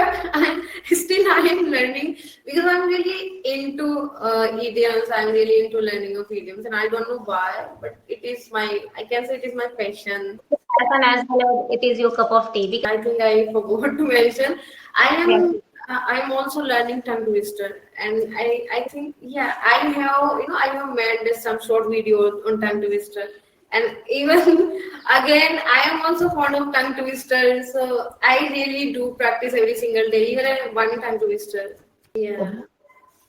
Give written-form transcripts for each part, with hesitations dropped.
but I am learning because I'm really into idioms. I'm really into learning of idioms, and I don't know why, but it is my, I can say it is my passion. And as well as it is your cup of tea. I think I forgot to mention. I Yes. am. I'm also learning tongue twister, and I think yeah I have I have made some short videos on tongue twister, and even again I am also fond of tongue twister. So I really do practice every single day, even one tongue twister. Yeah.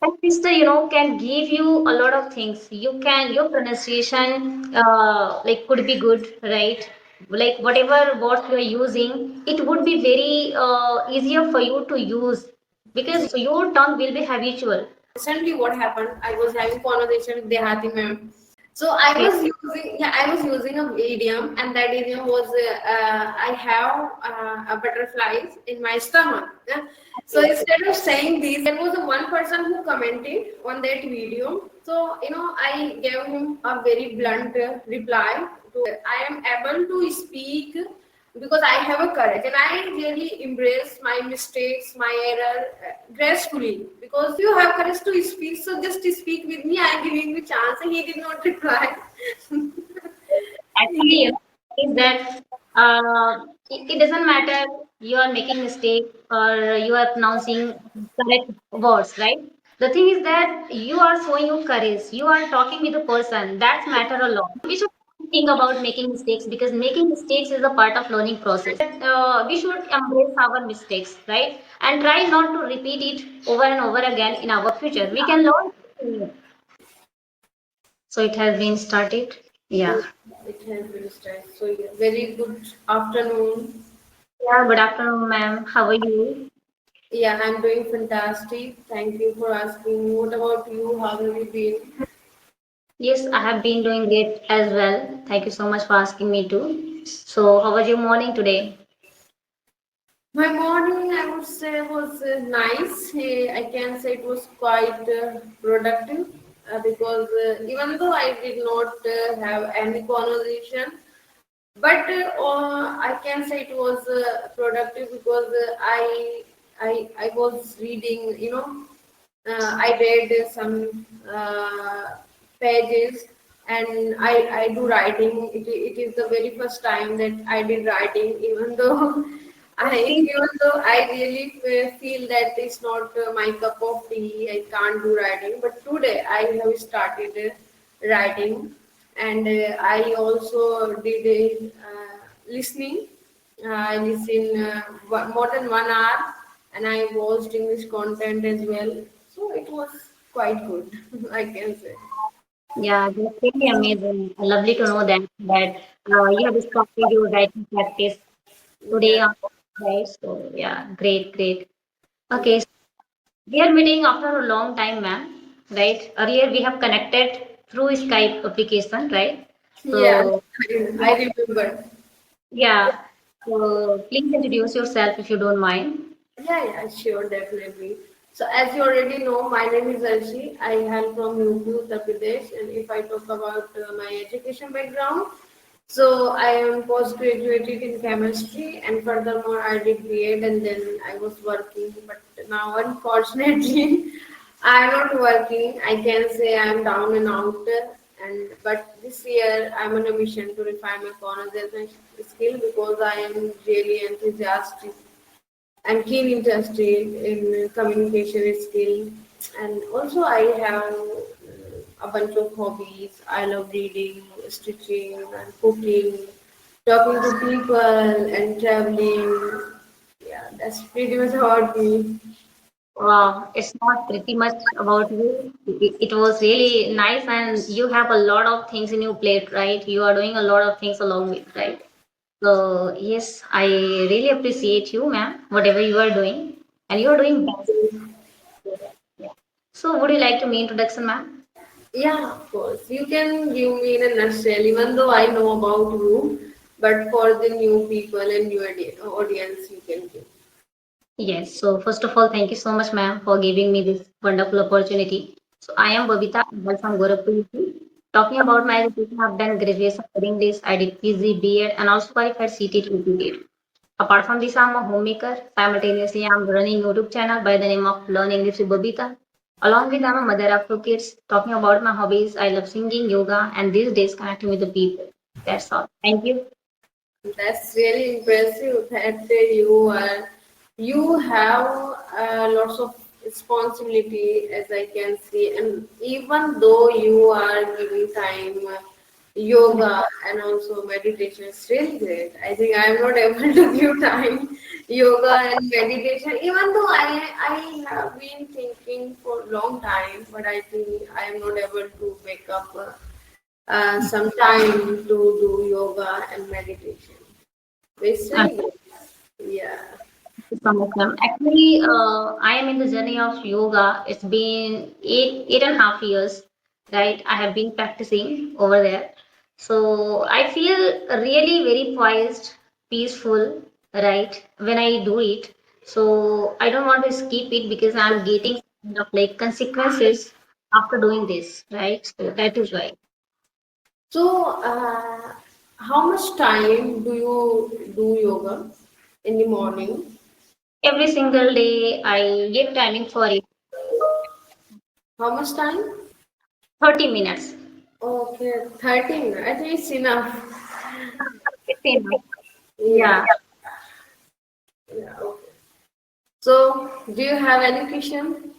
And sister, can give you a lot of things. Your pronunciation, could be good, right? Like whatever words you are using, it would be very easier for you to use because your tongue will be habitual. Recently what happened, I was having conversation with Dehati ma'am. So Okay. I was using a idiom, and that idiom was I have a butterflies in my stomach. Yeah. So instead of saying this, there was a one person who commented on that video. So I gave him a very blunt reply. I am able to speak because I have a courage, and I really embrace my mistakes, my error gracefully. Because you have courage to speak, so just speak with me. I am giving you chance, and he did not reply. Actually, is that it doesn't matter you are making mistake or you are pronouncing correct words, right? The thing is that you are showing your courage. You are talking with a person. That's matter a lot. We should think about making mistakes because making mistakes is a part of learning process. We should embrace our mistakes, right? And try not to repeat it over and over again in our future. We can learn. So it has been started. Yeah. It has been started. So yeah, very good afternoon. Yeah, good afternoon, ma'am. How are you? Yeah, I'm doing fantastic. Thank you for asking. What about you? How have you been? Yes, I have been doing great as well. Thank you so much for asking me too. So, how was your morning today? My morning, I would say, was nice. I can say it was quite productive because even though I did not have any conversation, but I can say it was productive because I was reading. I read some pages, and I do writing. It is the very first time that I did writing, even though I really feel that it's not my cup of tea. I can't do writing, but today I have started writing, and I also did listening. I listen more than 1 hour, and I watched English content as well. So it was quite good, I can say. Yeah, that's really amazing. Lovely to know that you have started your writing practice today Yeah, on right? So, yeah, great, great. yeah, Okay, so we are meeting after a long time, ma'am. Right? Earlier we have connected through Skype application, right? yeah. So, I remember. yeah. So, please introduce yourself if you don't mind. Yeah, yeah, sure, definitely. So, as you already know, my name is Arshi. I hail from UP, Uttar Pradesh, and if I talk about my education background, so I am post-graduated in chemistry, and furthermore, I did B.Ed, and then I was working. But now, unfortunately, I'm not working. I can say I'm down and out. And but this year, I'm on a mission to refine my conversation skill because I am really enthusiastic and keen interest in communication skill. And also I have a bunch of hobbies. I love reading, stitching, and cooking, talking to people, and traveling. Yeah, that's pretty much about me. It's not pretty much about you. It was really nice, and you have a lot of things in your plate, right? You are doing a lot of things along with, right? So, yes, I really appreciate you, ma'am, whatever you are doing, and you are doing best. Yeah. So, would you like to make introduction, ma'am? Yeah, of course. You can give me in a nutshell, even though I know about you, but for the new people and new audience, you can give. Yes. So, first of all, thank you so much, ma'am, for giving me this wonderful opportunity. So, I am Babita. I'm from Gorakhpur, UP. Talking about my education, I've done graduation in English. I did PG, B.Ed, and also qualified CT to UP. Apart from this, I'm a homemaker. Simultaneously, I'm running YouTube channel by the name of Learn English with Babita. Along with, I'm a mother of two kids. Talking about my hobbies, I love singing, yoga, and these days connecting with the people. That's all. Thank you. That's really impressive that you have lots of responsibility, as I can see, and even though you are giving time yoga and also meditation is really great. I think I'm not able to give time yoga and meditation, even though I have been thinking for a long time, but I think I am not able to wake up some time to do yoga and meditation. It's Uh, really good. Yeah. some of them. Actually, I am in the journey of yoga. It's been 8.5 years, right? I have been practicing over there. So I feel really very poised, peaceful, right, when I do it. So I don't want to skip it because I'm getting kind of like consequences after doing this, right? So that is why. So, how much time do you do yoga in the morning? Every single day I give timing for it. How much time? 30 minutes. Okay, 13. I think it's enough. It's enough. Yeah, Yeah. yeah. Okay. So, do you have any question?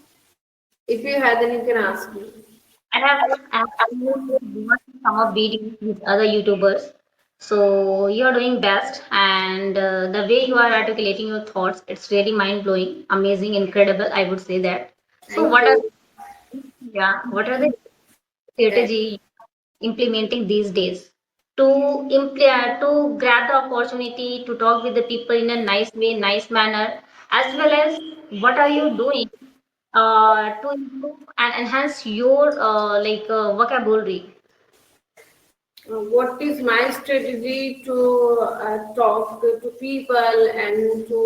If you have, then you can ask me. I have actually watched some of videos with other YouTubers. So you're doing best, and the way you are articulating your thoughts, it's really mind blowing, amazing, incredible. I would say that. So Thank you. what are the Uh, strategy implementing these days to to grab the opportunity to talk with the people in a nice way, nice manner, as well as what are you doing to improve and enhance your vocabulary. what is my strategy to talk to people and to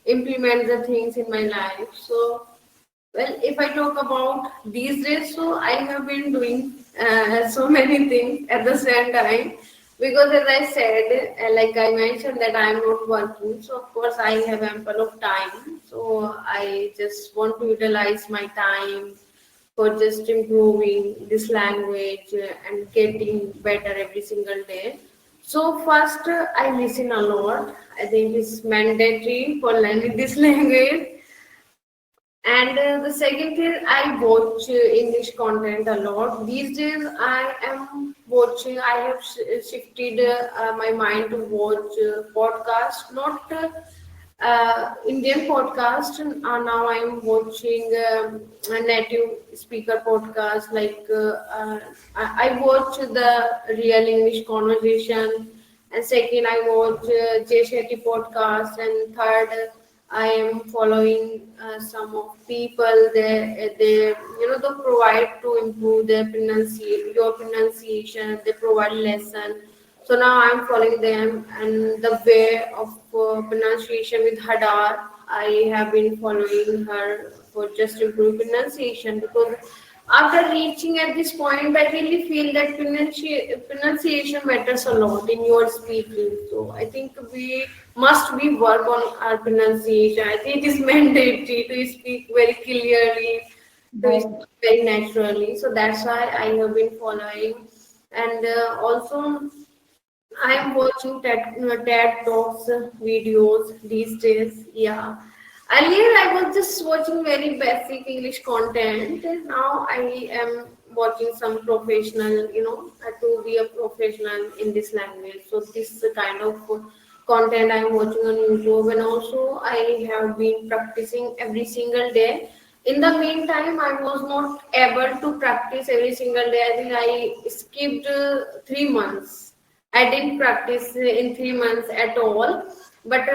implement the things in my life? So, well, if I talk about these days, so I have been doing so many things at the same time because, as I said, like I mentioned, that I am not working, so of course I have ample of time. So I just want to utilize my time for just improving this language and getting better every single day. So first, I listen a lot. I think it's mandatory for learning this language. And the second thing, I watch English content a lot. These days, I am watching. I have shifted my mind to watch podcast, not Indian podcast. Now I am watching a native speaker podcast. Like I watch the real English conversation, and second, I watch Jay Shetty podcast, and third. I am following some of people. They they provide to improve their your pronunciation. They provide lesson. So now I'm following them and the way of pronunciation with Hadar. I have been following her for just improve pronunciation because after reaching at this point, I really feel that pronunciation matters a lot in your speaking. So I think we work on our pronunciation. I think it is mandatory to speak very clearly, to speak Right. very naturally. So that's why I have been following, and also I am watching TED Talks videos these days. Yeah. Earlier, I was just watching very basic English content. And now I am watching some professional, to be a professional in this language. So this is the kind of content I'm watching on YouTube. And also, I have been practicing every single day. In the meantime, I was not able to practice every single day. I think I skipped 3 months. I didn't practice in 3 months at all. But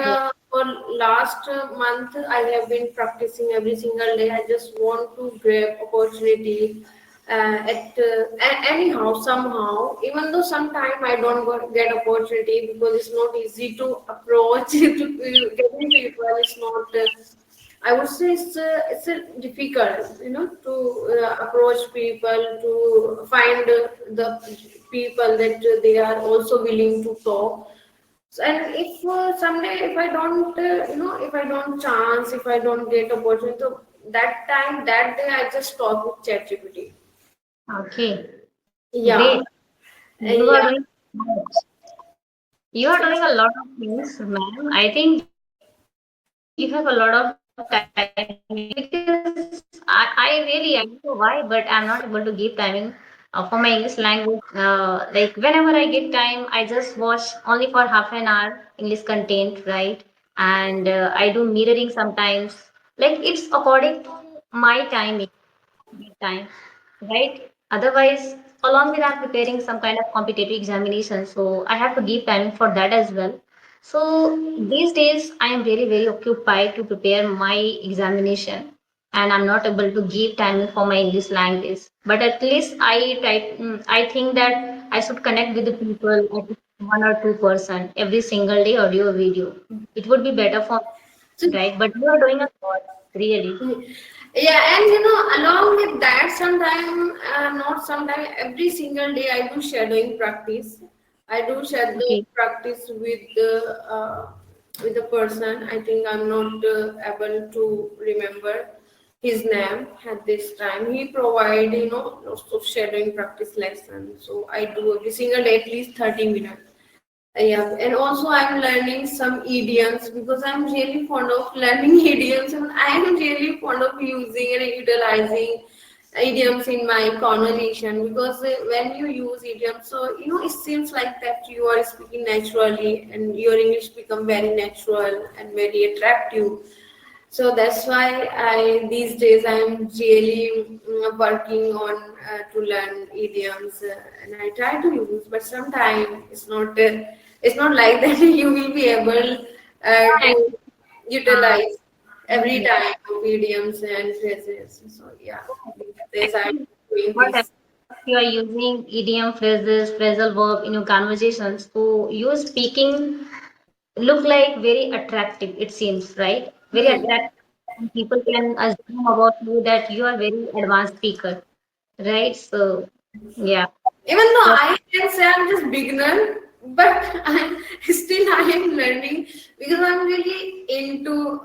for last month, I have been practicing every single day. I just want to grab opportunity anyhow, somehow. Even though sometime I don't get opportunity because it's not easy to approach to getting people. It's not. I would say it's difficult, to approach people to find the people that they are also willing to talk. So, and if someday if I don't, if I don't chance, if I don't get opportunity, so that time, that day, I just talk with ChatGPT. Okay, Yeah, great. You are yeah. doing you are doing a lot of things, ma'am. I think you have a lot of time in your day because I really I don't know why, but I'm not able to give timing for my English language. Like whenever I get time, I just watch only for half an hour English content, right? And I do mirroring sometimes. Like it's according to my timing time, right? Otherwise, along with I'm preparing some kind of competitive examination, so I have to give time for that as well. So these days I am really very occupied to prepare my examination, and I'm not able to give time for my English language. But at least I try. I think that I should connect with the people, at least one or two person every single day, audio video. It would be better for So, me, right? But you are doing a lot, really. yeah, and along with that, sometime, not sometime, every single day I do shadowing practice. I do shadow Okay. practice with the person. I think I'm not able to remember his name at this time. He provide lots of shadowing practice lessons. So I do every single day at least 30 minutes. Yeah, and also I'm learning some idioms because I'm really fond of learning idioms, and I am really fond of using and utilizing idioms in my conversation because when you use idioms, so it seems like that you are speaking naturally and your English become very natural and very attractive. So that's why I these days I'm really working on to learn idioms, and I try to use, but sometimes it's not like that you will be able to Uh, utilize every time of idioms and phrases. So yeah, these days I'm Actually, doing whatever this. you are using idiom, phrases, phrasal verb in your conversations, so your speaking look like very attractive, it seems, right? Very Hmm. attractive. And people can assume about you that you are very advanced speaker, right? So, yeah. Even though So, I can say I'm just beginner, but I am learning because I'm really into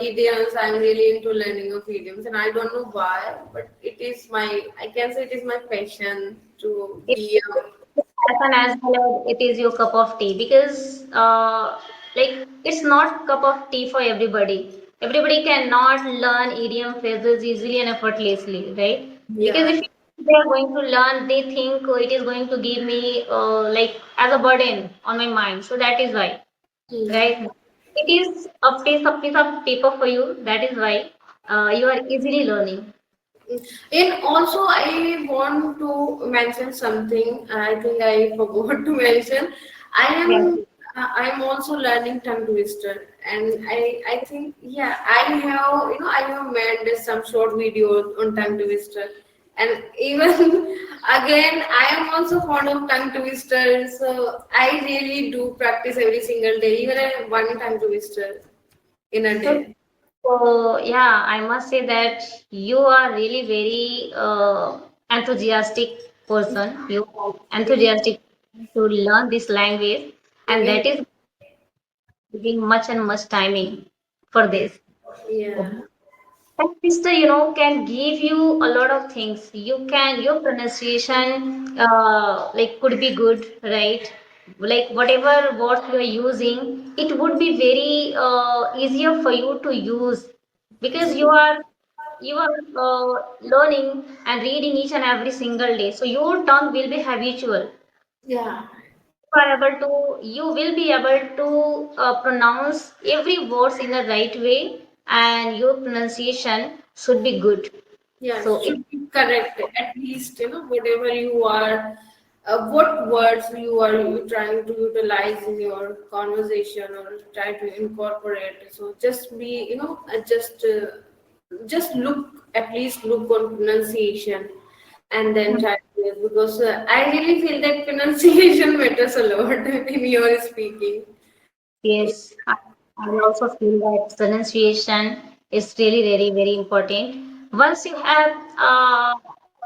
idioms. I'm really into learning of idioms, and I don't know why, but I can say it is my passion to it be happen as well as it is your cup of tea because like it's not cup of tea for everybody. Everybody cannot learn idiom phrases easily and effortlessly, right? Because yeah. if they are going to learn, they think, oh, it is going to give me like as a burden on my mind. So that is why, Hmm. right? It is a piece of paper for you. That is why you are easily learning. And also, I want to mention something. I think I forgot to mention. I Yeah. am I'm also learning tongue twister, and I think yeah I have made some short videos on tongue twister, and even again I am also fond of tongue twister. So I really do practice every single day, even one tongue twister in a So, day. yeah, I must say that you are really very enthusiastic person. You are enthusiastic to learn this language, and Yeah. that is giving much and much timing for this. Yeah. And sister, can give you a lot of things. Your pronunciation, like could be good, right? Like whatever words you are using, it would be very easier for you to use because you are learning and reading each and every single day. So your tongue will be habitual. Yeah. You will be able to pronounce every words in the right way, and your pronunciation should be good. Yeah, So it should be correct. At least, whatever you are, what words you are trying to utilize in your conversation or try to incorporate. So just be, just look, at least look on pronunciation and then try to use because I really feel that pronunciation matters a lot in your speaking. yes, I also feel that pronunciation is really very very important. Once you have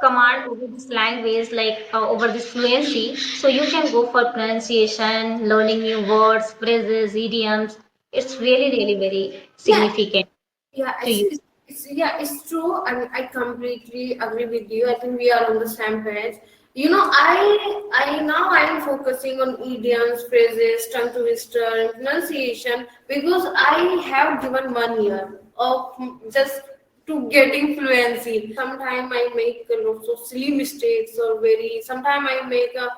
command over this language, like over this fluency. So you can go for pronunciation, learning new words, phrases, idioms. It's really, really very Yeah, significant yeah, to you. it's true. I completely agree with you. I think we are on the same page. I now I am focusing on idioms, phrases, tongue twister, pronunciation because I have given 1 year of just to getting fluency. Sometimes I make lots of silly mistakes or very. Sometimes I make a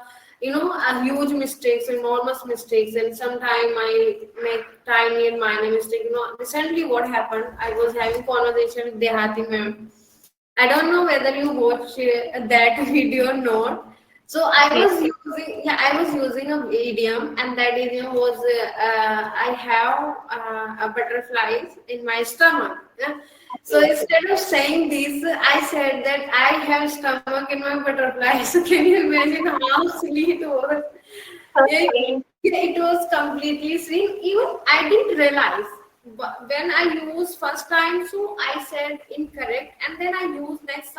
huge mistakes, enormous mistakes, and sometimes I make tiny and minor mistake. Recently what happened, I was having conversation with Dehati ma'am. I don't know whether you watch that video or not. So Okay. I was using a idiom, and that idiom was, I have a butterflies in my stomach. Yeah? So Okay. instead of saying this, I said that I have stomach in my butterflies. So can you imagine how silly it was? Yeah, Okay. yeah, it was completely seen. Even I didn't realize. But when I used first time, so I said incorrect, and then I used next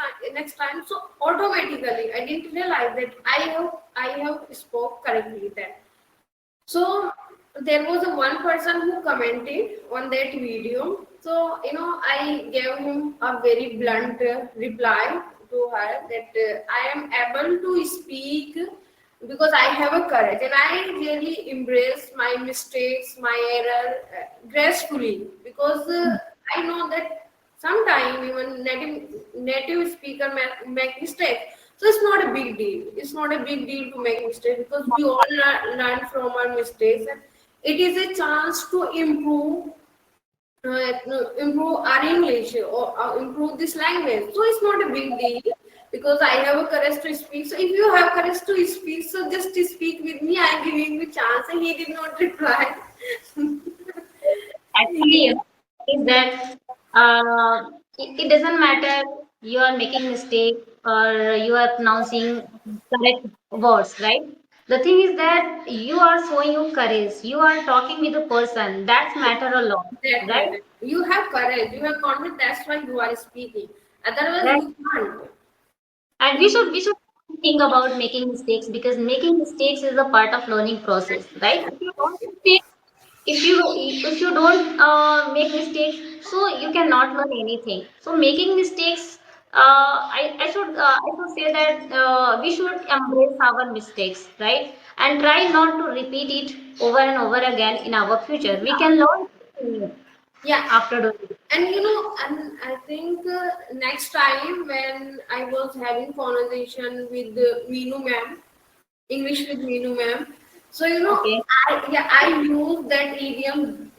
time, so automatically I didn't realize that I have spoke correctly then. So there was a one person who commented on that video. So I gave him a very blunt reply to her that I am able to speak because I have a courage, and I really embrace my mistakes, my error gracefully because I know that sometimes even native speaker make mistakes. So it's not a big deal. It's not a big deal to make mistakes because we all learn from our mistakes, and it is a chance to improve our English or improve this language. So it's not a big deal because I have a courage to speak. So if you have courage to speak, so just speak with me. I am giving you chance, and he did not reply. Actually, is that it doesn't matter you are making mistake or you are pronouncing correct words, right? The thing is that you are showing your courage. You are talking with a person. That's matter a lot, That right? matter. You have courage. You have confidence. That's why you are speaking. Otherwise, Right. you can't. And we should think about making mistakes because making mistakes is a part of learning process, right? If you don't mistake, if you don't make mistakes, so you cannot learn anything. So making mistakes, I should say that we should embrace our mistakes, right? And try not to repeat it over and over again in our future. We can learn something new Yeah. after doing it. And and I think next time when I was having conversation with Meenu ma'am, English with Meenu ma'am, so Okay. I use that idiom,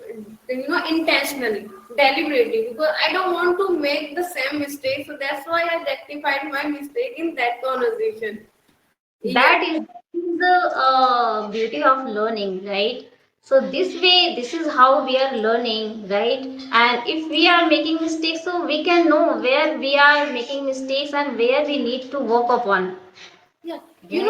intentionally, deliberately, because I don't want to make the same mistake. So that's why I rectified my mistake in that conversation. Yeah, That is the beauty of learning, right? So this way, this is how we are learning, right? And if we are making mistakes, so we can know where we are making mistakes and where we need to work upon. yeah. Okay.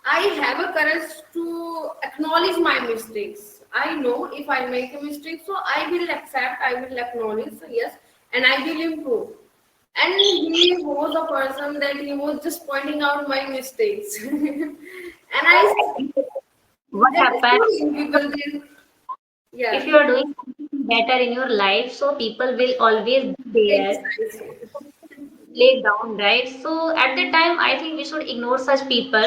I have a courage to acknowledge my mistakes. I know if I make a mistake, so I will accept, I will acknowledge, so yes, and I will improve. And he was a person that he was just pointing out my mistakes. And I, What that is happens true. People did, if yeah, you are doing something better in your life? So people will always be there criticize. lay down, right? So at the time, I think we should ignore such people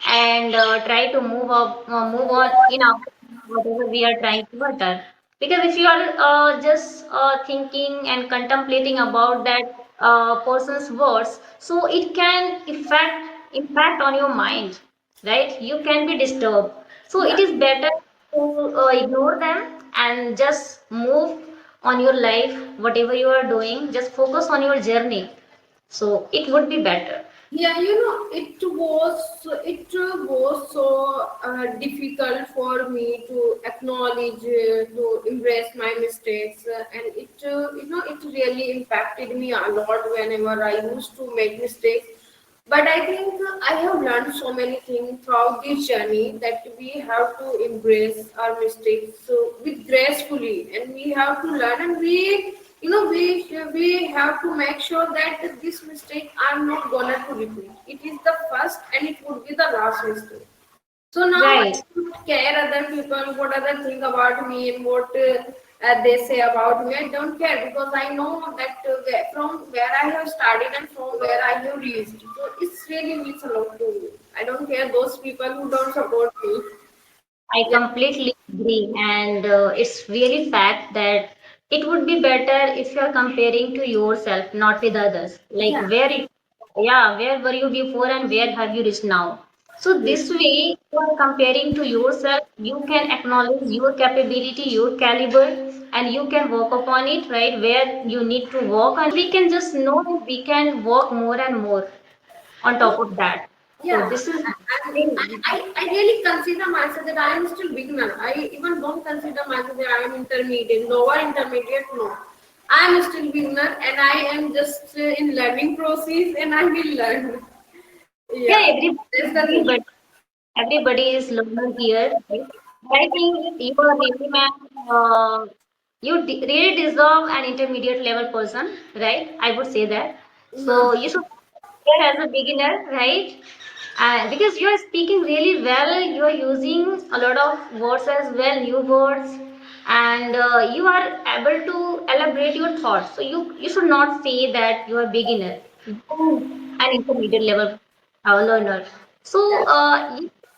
and try to move on in our whatever we are trying to utter. Because if you are just thinking and contemplating about that person's words, so it can impact on your mind, right? You can be disturbed. So it Yeah, is better to ignore them and just move on your life, whatever you are doing. Just focus on your journey, so it would be better. yeah, it was so difficult for me to acknowledge, to embrace my mistakes, and it really impacted me a lot whenever I used to make mistakes. But I think I have learned so many things throughout this journey that we have to embrace our mistakes so with gracefully, and we have to learn, and we we have to make sure that this mistake I'm not gonna to repeat. It is the first and it would be the last mistake. So now I Right. don't care other people, what other think about me and what they say about me. I don't care because I know that from where I have started and from where I have reached. So it's really means a lot to me. I don't care those people who don't support me. I Yeah, completely agree, and it's really fact that it would be better if you're comparing to yourself, not with others. Like yeah, yeah, where were you before and where have you reached now? So yeah, this way, you are comparing to yourself, you can acknowledge your capability, your caliber, and you can work upon it, right? Where you need to work, and we can just know that we can work more and more on top of that. So yeah. this is I really consider myself that I am still beginner. I even don't consider myself that I am intermediate, lower intermediate. No, I am still beginner, and I am just in learning process, and I will learn. yeah, Yeah, that's the thing. everybody is learner here, right? I think you are really man, really deserve an intermediate level person, right? I would say that. No, So you should here as a beginner, right? Because you are speaking really well, you are using a lot of words as well, new words, and you are able to elaborate your thoughts. So you should not say that you are beginner, you are an intermediate level learner. So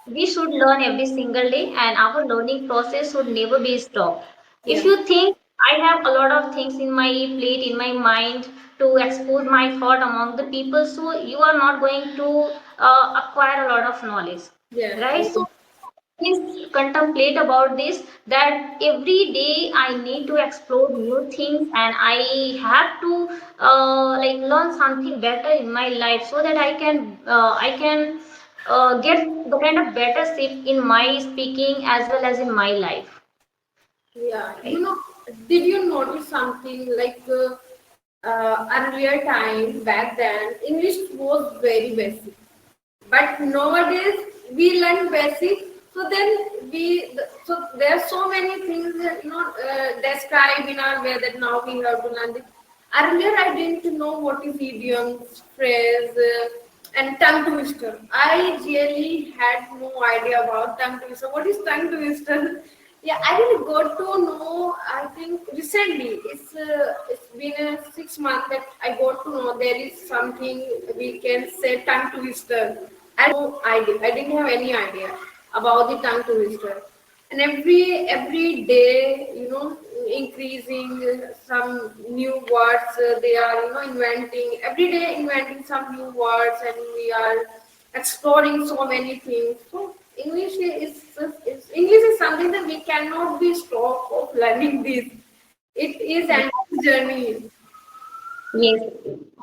we should learn every single day, and our learning process should never be stopped. If yeah, you think I have a lot of things in my plate, in my mind to expose my thought among the people, so you are not going to acquire a lot of knowledge, yeah, right? yeah, So please contemplate about this, that every day I need to explore new things and I have to like learn something better in my life so that I can get the kind of better shape in my speaking as well as in my life, yeah. right? Did you notice something like earlier time back then? English was very basic. But nowadays we learn basic, so then so there are so many things described in our way that now we have to learn this. Earlier I didn't know what is idioms, phrase, and tongue twister. I really had no idea about tongue twister. What is tongue twister? Yeah, I really got to know, I think recently. It's been 6 months that I got to know there is something we can say tongue twister. I didn't have any idea about the tongue twister. And every day, increasing some new words. They are inventing every day, inventing some new words, and we are exploring so many things. So English is something that we cannot be stopped of learning this. It is an journey. Yes,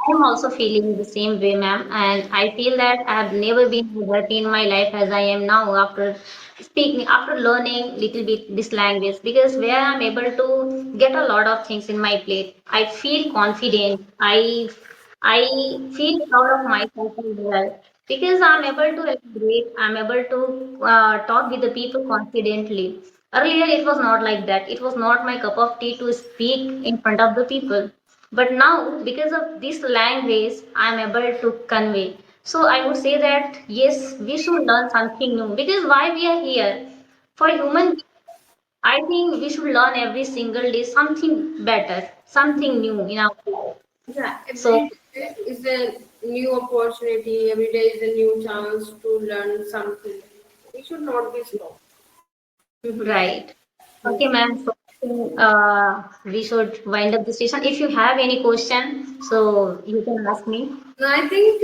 I'm also feeling the same way, ma'am. And I feel that I have never been as happy in my life as I am now after speaking, after learning little bit this language. Because where I'm able to get a lot of things in my plate, I feel confident. I feel proud of myself as well. Because I'm able to elaborate, I'm able to talk with the people confidently. Earlier, it was not like that. It was not my cup of tea to speak in front of the people. But now, because of this language, I'm able to convey. So I would say that yes, we should learn something new because why we are here? For human beings, I think we should learn every single day something better, something new in our life. Yeah, So every day is a new opportunity. Every day is a new chance to learn something. We should not be stopped. right. Okay, ma'am. So we should wind up the session. If you have any question, so you can ask me. No, I think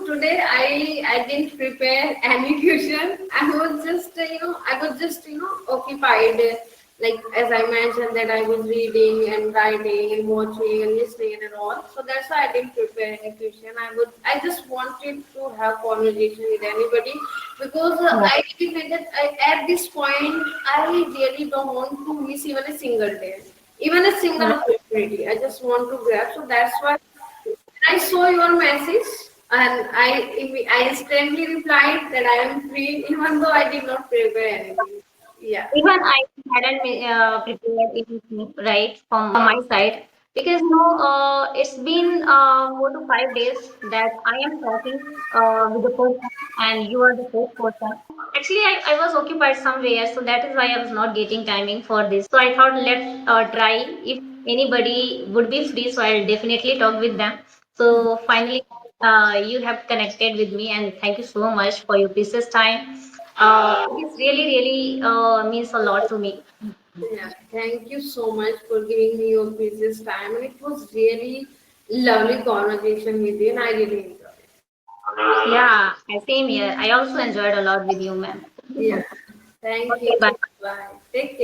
today I didn't prepare any question. I was just occupied. Like as I mentioned that I was reading and writing and watching and listening and all. So that's why I didn't prepare any question. I just wanted to have conversation with anybody because Yeah. I really feel that at this point I really don't want to miss even a single day, even a single opportunity. I just want to grab. So that's why. I saw your message and I instantly replied that I am free, even though I did not prepare anything. Yeah. Even I hadn't prepared anything right from my side. because it's been 4 to 5 days that I am talking with the person, and you are the fourth person. Actually, I was occupied somewhere, so that is why I was not getting timing for this. So I thought let's try if anybody would be free, so I'll definitely talk with them. So finally, you have connected with me, and thank you so much for your precious time. It is really, really means a lot to me. Yeah, thank you so much for giving me your precious time, and it was really lovely conversation with you, and I really enjoyed it. Yeah, same here. I also enjoyed a lot with you, ma'am. Thank you so Yeah, much. thank Okay, you. bye. Bye. Take care.